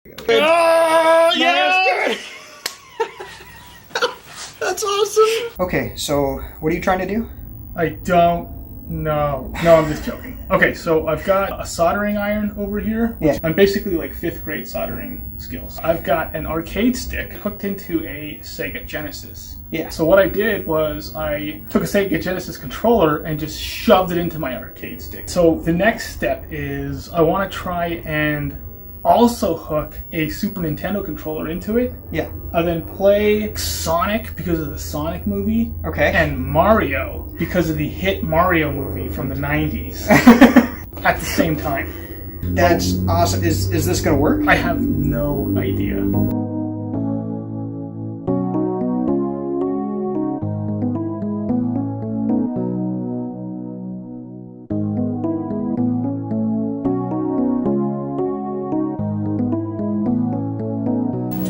Oh, yeah! That's awesome. Okay, so what are you trying to do? I don't know. No, I'm just joking. Okay, so I've got a soldering iron over here. Yeah. I'm basically like 5th grade soldering skills. I've got an arcade stick hooked into a Sega Genesis. Yeah. So what I did was I took a Sega Genesis controller and just shoved it into my arcade stick. So the next step is I want to try and also hook a Super Nintendo controller into it. Yeah. Then play Sonic because of the Sonic movie. Okay. And Mario because of the hit Mario movie from the 90s. At the same time. That's awesome. Is this going to work? I have no idea.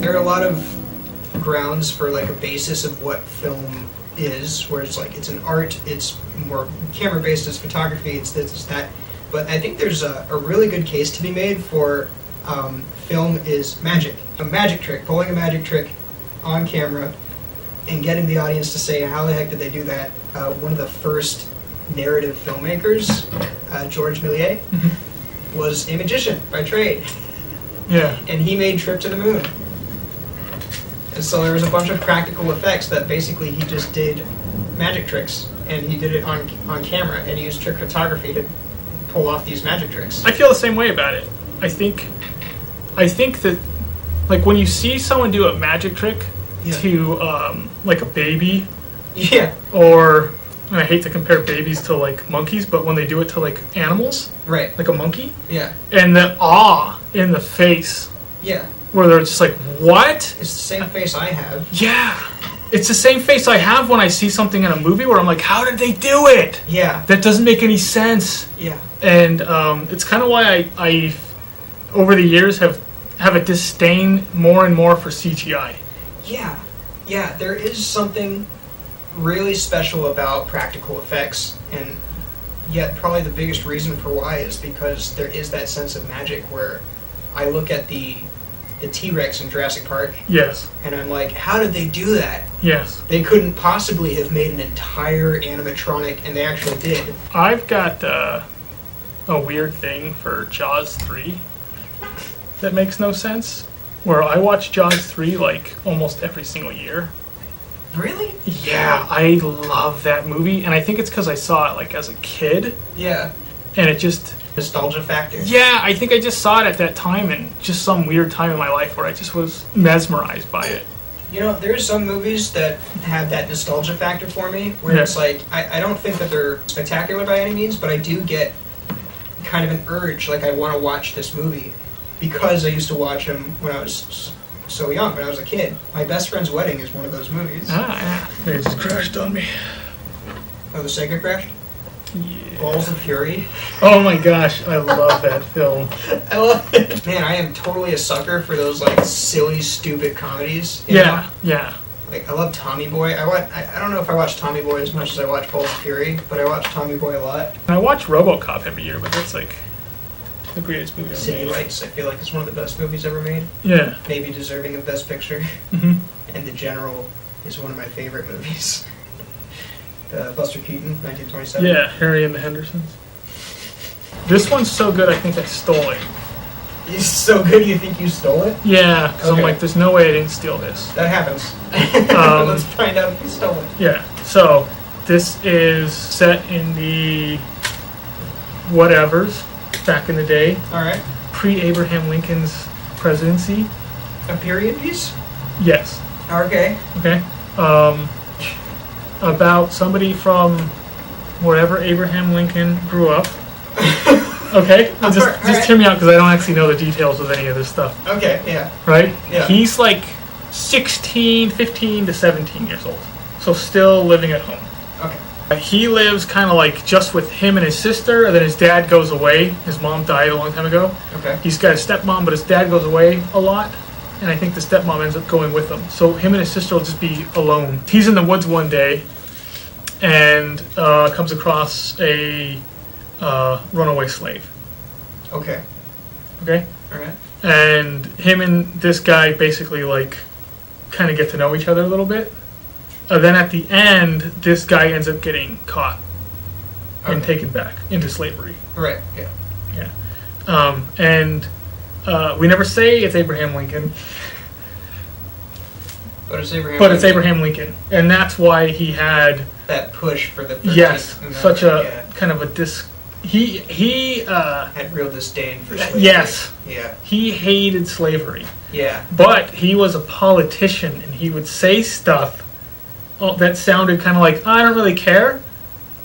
There are a lot of grounds for like a basis of what film is, where it's like it's an art, it's more camera based, it's photography, it's this, it's that. But I think there's a really good case to be made for film is magic. A magic trick, pulling a magic trick on camera and getting the audience to say, how the heck did they do that? One of the first narrative filmmakers, George Méliès, was a magician by trade. Yeah. And he made Trip to the Moon. And so there was a bunch of practical effects that basically he just did magic tricks, and he did it on camera, and he used trick photography to pull off these magic tricks. I feel the same way about it. I think that, like, when you see someone do a magic trick to, like, a baby, Yeah. or, and I hate to compare babies to, like, monkeys, but when they do it to, like, animals, Right. like a monkey, Yeah. and the awe in the face, Yeah. where they're just like, what? It's the same face I have. Yeah. It's the same face I have when I see something in a movie where I'm like, how did they do it? Yeah. That doesn't make any sense. Yeah. And it's kind of why I over the years, have a disdain more and more for CGI. Yeah. Yeah, there is something really special about practical effects, and yet probably the biggest reason for why is because there is that sense of magic where I look at the T-Rex in Jurassic Park, Yes. and I'm like, how did they do that? Yes. They couldn't possibly have made an entire animatronic, and they actually did. I've got a weird thing for Jaws 3 that makes no sense, where I watch Jaws 3 like almost every single year. Really? Yeah, I love that movie, and I think it's because I saw it like as a kid, Yeah. and it just... Nostalgia factor. Yeah, I think I just saw it at that time, and just some weird time in my life where I just was mesmerized by it. You know, there's some movies that have that nostalgia factor for me, where it's like, I don't think that they're spectacular by any means, but I do get kind of an urge, like I want to watch this movie, because I used to watch them when I was so young, when I was a kid. My Best Friend's Wedding is one of those movies. Ah, yeah. It just crashed on me. Oh, the Sega crashed? Yeah. Balls of Fury. Oh my gosh, I love that film. I love it. Man, I am totally a sucker for those like silly, stupid comedies. You Yeah, know? yeah. Like I love Tommy Boy. I don't know if I watch Tommy Boy as much as I watch Balls of Fury, but I watch Tommy Boy a lot. I watch RoboCop every year, but that's like the greatest movie ever City made. Lights, I feel like it's one of the best movies ever made. Yeah. Maybe deserving of Best Picture. hmm And The General is one of my favorite movies. Buster Keaton, 1927. Yeah, Harry and the Hendersons. This one's so good, I think I stole it. It's so good you think you stole it? Yeah, because I'm Okay. like, there's no way I didn't steal this. That happens. Let's find out if you stole it. Yeah, so this is set in the whatevers back in the day, Alright. pre-Abraham Lincoln's presidency. A period piece? Yes. Okay. Okay. About somebody from wherever Abraham Lincoln grew up. Okay? Just Alright. hear me out because I don't actually know the details of any of this stuff. Okay, yeah. Right? Yeah. He's like 16, 15 to 17 years old. So still living at home. Okay. He lives kind of like just with him and his sister, and then his dad goes away. His mom died a long time ago. Okay. He's got a stepmom, but his dad goes away a lot. And I think the stepmom ends up going with him. So him and his sister will just be alone. He's in the woods one day and comes across a runaway slave. Okay. Okay? Alright. and him and this guy basically like kind of get to know each other a little bit. Then at the end, this guy ends up getting caught and taken back into slavery. Right. Yeah. And we never say it's Abraham Lincoln, But it's Abraham. but it's Abraham Lincoln, and that's why he had That push for the 13th yes, Amendment, such a kind of a he had real disdain for slavery. yes, Yeah. he hated slavery, Yeah. but he was a politician, and he would say stuff that sounded kind of like I don't really care,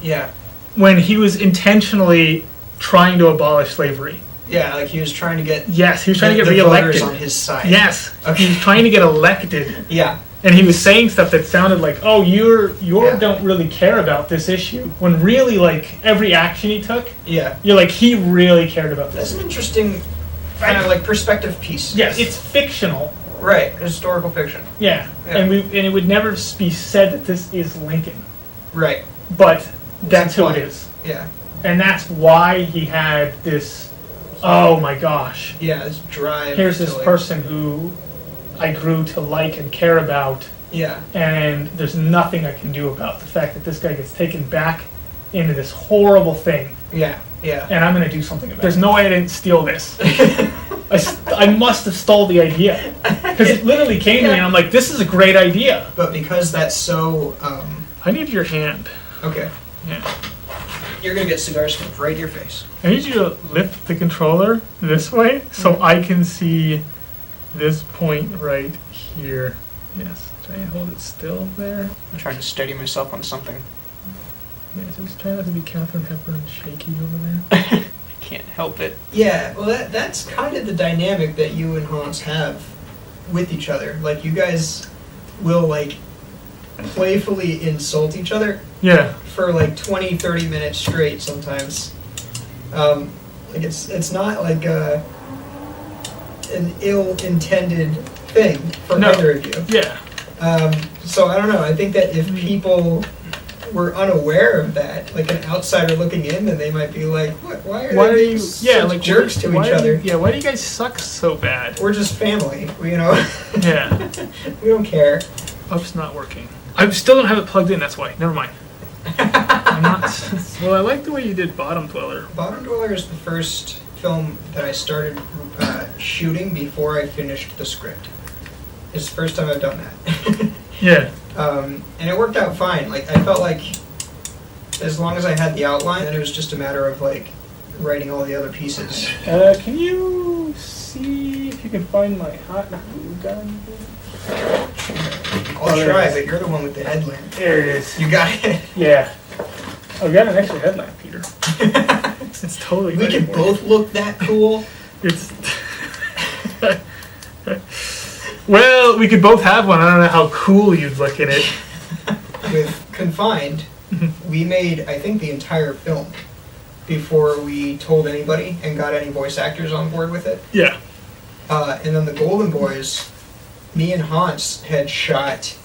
Yeah. when he was intentionally trying to abolish slavery. Yeah. Like he was trying to get. Yes, he was trying to get the reelected. voters on his side. Yes, Okay. he was trying to get elected, Yeah. and he was saying stuff that sounded like, "Oh, you Yeah. don't really care about this issue," when really, like every action he took, Yeah. you're like, he really cared about That's this. an interesting kind of like perspective piece. Yes, it's fictional. Right. Historical fiction. Yeah, Yeah. and it would never be said that this is Lincoln, Right. but that's who it implied. is, Yeah. and that's why he had this. Oh my gosh! Yeah. This drive. Here's this to, like, person who I grew to like and care about, Yeah. and there's nothing I can do about the fact that this guy gets taken back into this horrible thing, Yeah. Yeah. and I'm going to do something about it. There's no way I didn't steal this. I must have stole the idea, because it literally came to me, and I'm like, this is a great idea. But because that's so. I need your hand. Okay. Yeah. You're gonna get cigar smoke right in your face. I need you to lift the controller this way so I can see this point right here. Yes. Try and hold it still there. I'm trying to steady myself on something. Yeah, just try not to be Katharine Hepburn shaky over there. I can't help it. Yeah, well, that's kind of the dynamic that you and Hans have with each other. Like, you guys will, like, playfully insult each other Yeah. for, like, 20, 30 minutes straight sometimes. Like, it's not, like, an ill-intended thing for No. either of you. Yeah. So, I don't know. I think that if people were unaware of that, like an outsider looking in, then they might be like, "What? Why are Why they are being you such like jerks to each other? Why do you guys suck so bad? We're just family, you know. Yeah. We don't care." Up's not working. I still don't have it plugged in, that's why. Never mind. I'm not well, I like the way you did Bottom Dweller. Bottom Dweller is the first film that I started shooting before I finished the script. It's the first time I've done that. Yeah. And it worked out fine. Like, I felt like as long as I had the outline, then it was just a matter of, like, writing all the other pieces. Can you see if you can find my hot glue gun? I'll try, but you're the one with the headlamp. There it is. You got it. Yeah. Oh, we got an extra headlamp, Peter. It's totally We ready can for both look that cool. It's. Well, we could both have one. I don't know how cool you'd look in it. With Confined, we made, I think, the entire film before we told anybody and got any voice actors on board with it. Yeah. And then the Golden Boys, me and Hans had shot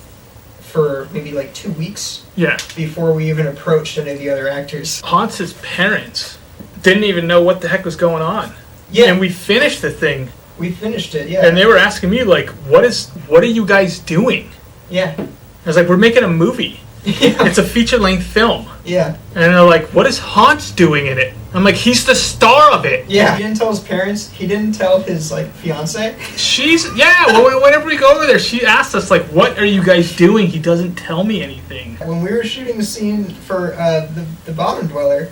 for maybe like 2 weeks Yeah. before we even approached any of the other actors. Hans's parents didn't even know what the heck was going on. Yeah, And we finished the thing, we finished it. Yeah, and they were asking me, like, what are you guys doing? yeah, I was like, we're making a movie. yeah, It's a feature-length film. yeah, And they're like, what is Hans doing in it? I'm like, he's the star of it. yeah. He didn't tell his parents. He didn't tell his like fiance. Well, whenever we go over there, she asks us, like, what are you guys doing? He doesn't tell me anything. When we were shooting the scene for the Bottom Dweller,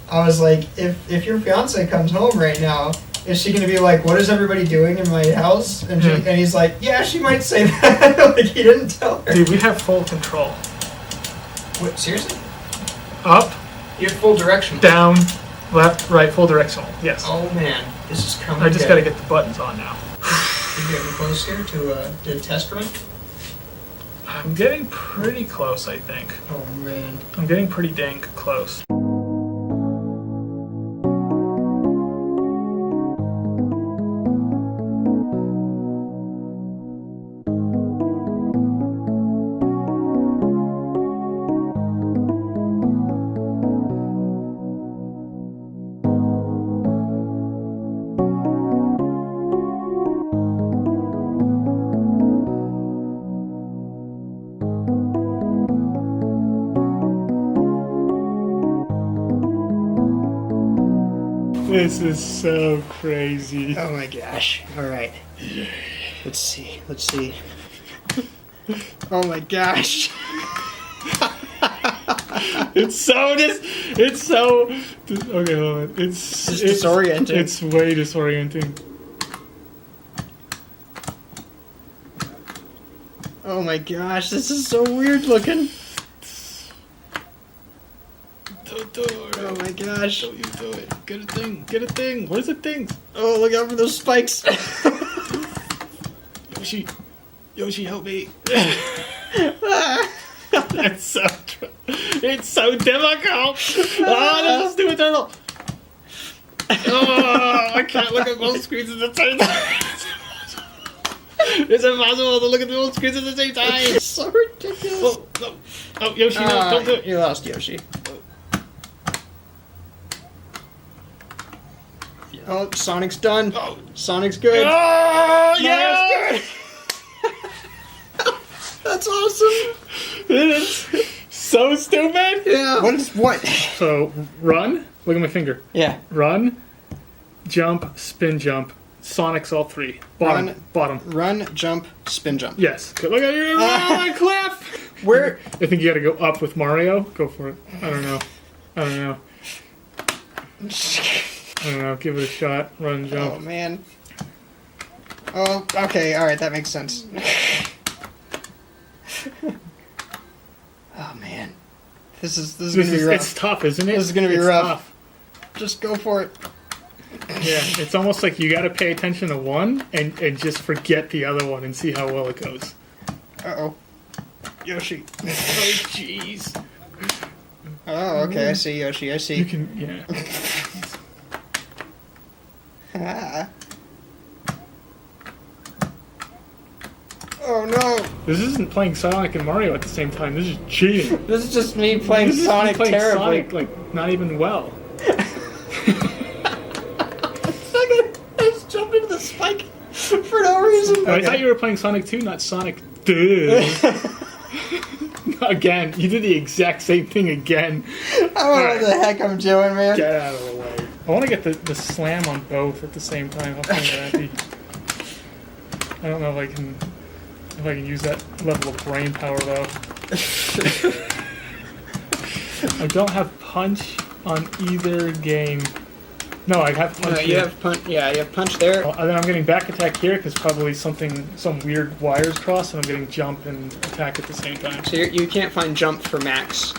I was like, if your fiance comes home right now, is she gonna be like, what is everybody doing in my house? And and he's like, yeah, she might say that. Like, he didn't tell her. Dude, we have full control. What, seriously? Up, You have full direction. down, left, right, full directional. Yes. Oh man, this is coming. I just gotta get the buttons on now. You getting close here to the test run? I'm getting pretty close, I think. Oh man. I'm getting pretty dang close. This is so crazy. Oh my gosh. Alright. Let's see. Oh my gosh. It's so okay, hold on. It's disorienting. It's way disorienting. Oh my gosh, this is so weird looking. Don't do it. Oh my gosh. Don't you do it. Get a thing. Get a thing. Where's the things? Oh, look out for those spikes. Yoshi, help me. It's so difficult. Oh, this is stupid turtle. Oh, I can't look at both screens at the same time. It's impossible to look at both screens at the same time. It's so ridiculous. Oh, no. Oh, Yoshi, no, don't do it. You lost Yoshi. Oh, Sonic's done. Oh. Sonic's good. Oh, yeah. That's awesome. This is so stupid. Yeah. What? So, run. Look at my finger. Yeah. Run, jump, spin jump. Sonic's all three. Bottom. Run, jump, spin jump. Yes. Good. Look at you, Cliff. Where? I think you got to go up with Mario. Go for it. I don't know. Give it a shot. Run, jump. Oh man. Oh, okay. All right, that makes sense. Oh man, this is gonna be rough. It's tough, isn't it? This is gonna be it's rough. Tough. Just go for it. Yeah, it's almost like you got to pay attention to one and just forget the other one and see how well it goes. Uh-oh. Yoshi. Oh, jeez. Oh, okay, I see Yoshi, I see. You can, yeah. Ah. Oh no! This isn't playing Sonic and Mario at the same time. This is cheating. This is just me playing This is Sonic playing terribly. Sonic, like, not even well. I just jumped into the spike for no reason. I thought you were playing Sonic 2, not Sonic 2. Again, you did the exact same thing again. I don't know what the heck I'm doing, man. Get out of the way. I want to get the slam on both at the same time. How fun would that be? I don't know if I can use that level of brain power though. I don't have punch on either game. No, I have punch. No, you here. have punch. Yeah, you have punch there. Well, and then I'm getting back attack here because probably some weird wires cross, and I'm getting jump and attack at the same time. So you can't find jump for max.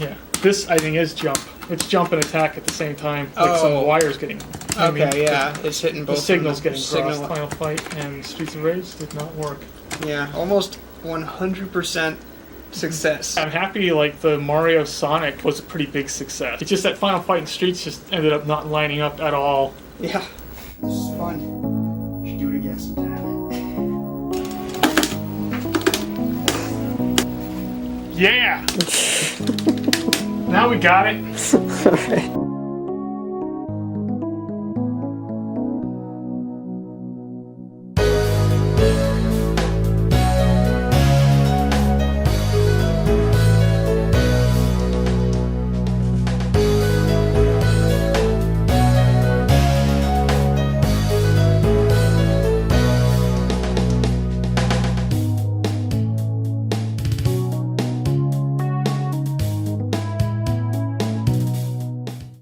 Yeah, this I think is jump. It's jump and attack at the same time. Like Oh. some wires getting. Okay, yeah, it's hitting both. The signal's getting signal. crossed. Final Fight and Streets of Rage did not work. Yeah, almost 100% success. I'm happy. Like the Mario Sonic was a pretty big success. It's just that Final Fight and Streets just ended up not lining up at all. Yeah. This is fun. Should do it again sometime. Yeah. Now we got it.